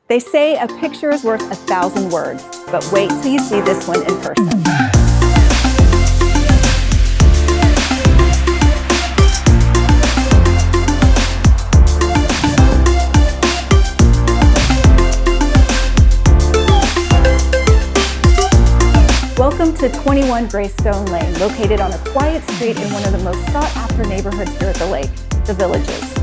They say a picture is worth 1,000 words, but wait till you see this one in person. Welcome to 21 Greystone Lane, located on a quiet street in one of the most sought-after neighborhoods here at the lake, the Villages.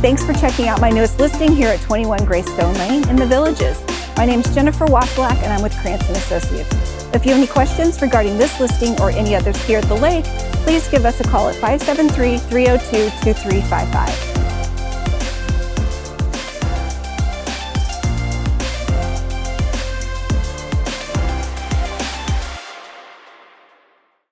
Thanks for checking out my newest listing here at 21 Greystone Lane in the Villages. My name is Jennifer Wasilak and I'm with Krantz Associates. If you have any questions regarding this listing or any others here at the lake, please give us a call at 573-302-2355.